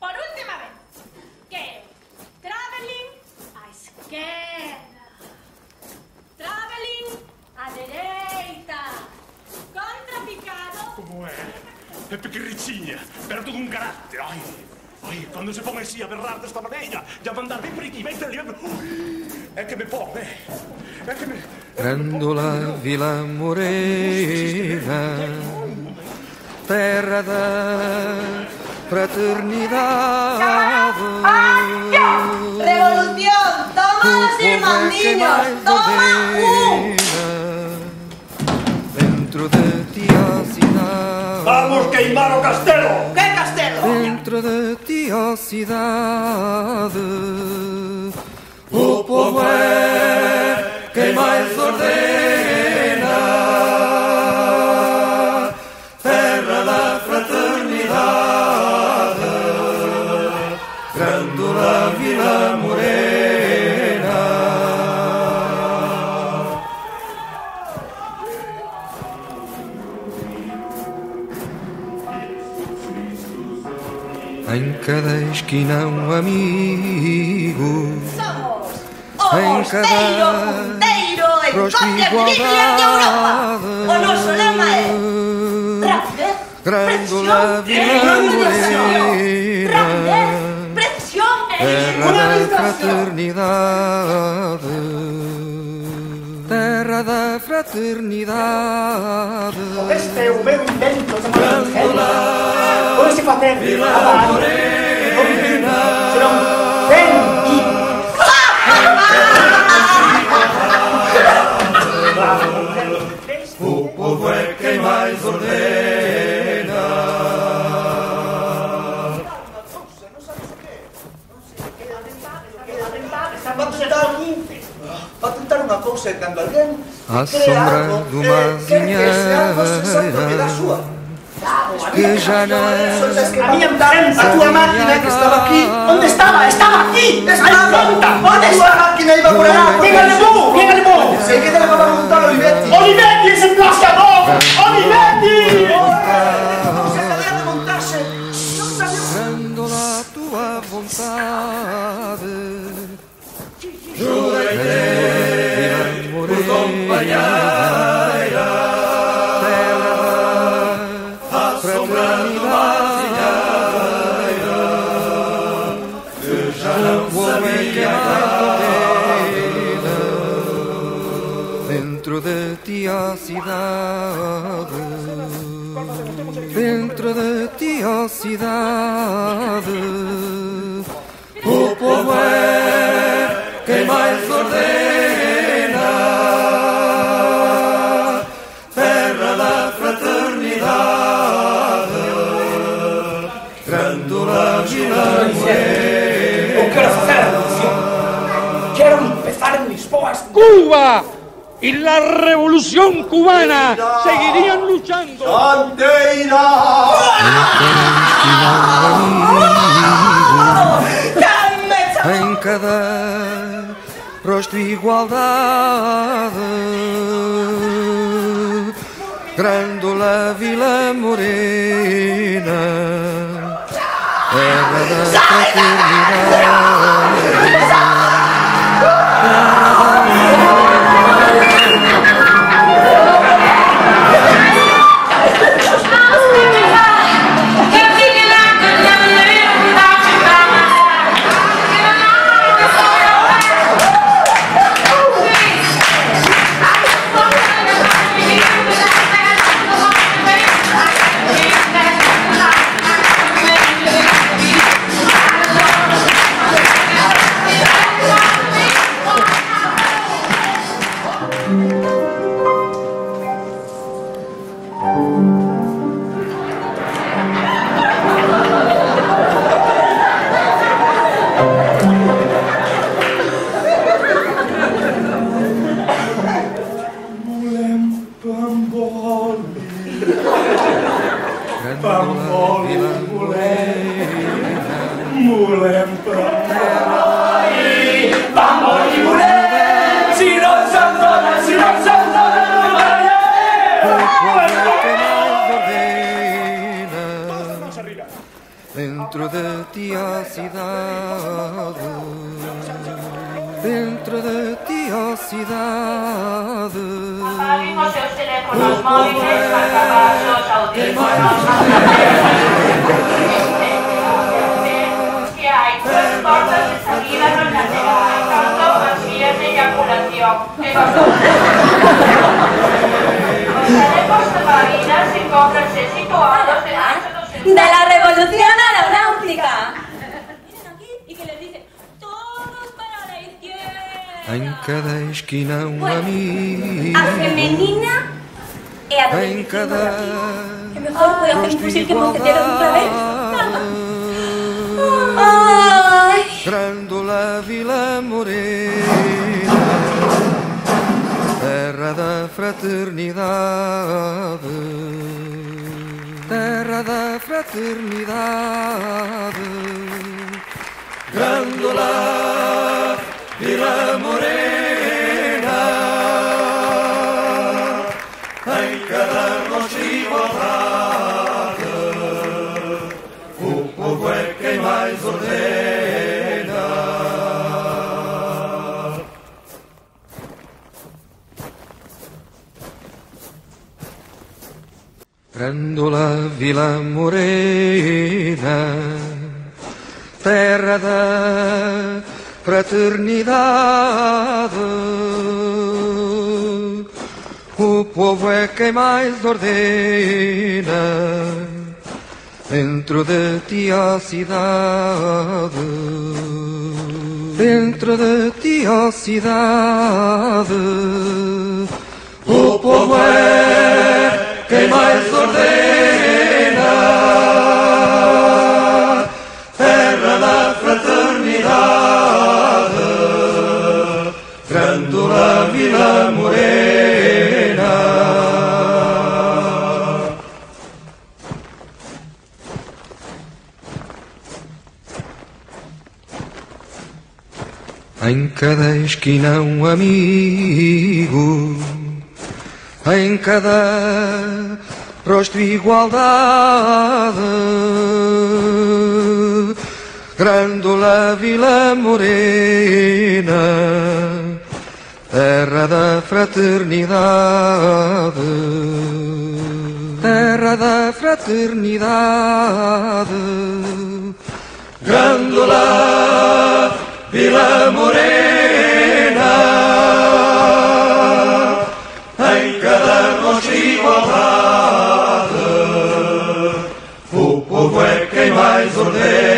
Por última vez, que traveling a esquerda, traveling a dereita, contrapicado. Como é? É pequerricinha, pero todo un carácter. Ai, quando se pon así a berrar desta maneira e a mandar bem por aqui, bem ali, é que me pon, é que me... Grândola Vila Morena, terra da fraternidade. Revolución, toma los irmãozinhos, toma dentro de ti a cidade. Vamos queimar o castelo! Que castelo? Dentro de ti a cidade. O povo é quem mais ordena, terra da fraternidade, Grândola Vila Morena. Em cada esquina um amigo, em cada rostro igualdade. O nosso lema é Grândola Vila Morena, terra da fraternidade, terra da fraternidade. Este é o meu invento de Grândola Vila Morena, serão bem o povo é quem mais ordena. Para tentar unha cousa e cando alguén À sombra de uma azinheira que já não a minha a tua máquina que estava aqui, onde estava? Estava aqui! Onde está a máquina? Iba por aí! Pégale mu! Sei que deve para montar Olivetti! Olivetti, ese plascador! Olivetti! Non se sabia de montarse! Non sabia... Grândola a tua vontade, jurei-te por companheira, terra da fraternidade, que já não sabia que dentro de ti a cidade, dentro de ti a cidade. O povo é quem mais ordena, terra da fraternidade, Grândola Vila Morena. Eu quero fazer a revolución! Quero empezar en Lisboa! ¡Cuba! Y la revolución cubana seguirían luchando. Em cada rosto igualdade, Grândola Vila Morena, terra da fraternidade. Mulher, Dentro de ti a cidade, dentro de ti a cidade. Apaguen os seus teléfonos móviles, marcapasos, audífonos. Que hai tres portas de salida nos laterais, tanto as vías de eyaculación. Os chalecos de marinas encóntranse situados debaixo do seu... De la revolución aeronáutica. Miren aquí y que les dice, todos para la izquierda. Em cada esquina um amigo. A femenina e a doble. Em cada que mejor puede hacer un fusil que mosquetero otra vez. Ay. Grândola Vila Morena, terra da fraternidade, terra da fraternidade. Grândola Vila Morena, em cada rosto igualdade, o povo é quem mais ordena. Grândola Vila Morena, terra da fraternidade, o povo é quem mais ordena. Dentro de ti a cidade, dentro de ti a cidade, o povo é quem mais ordena. Terra da fraternidade, Grândola Vila Morena. Em cada esquina um amigo, em cada rosto igualdade. Grândola Vila Morena, terra da fraternidade, terra da fraternidade. Grândola Vila Morena, em cada rosto igualdade, o povo é quem mais ordena.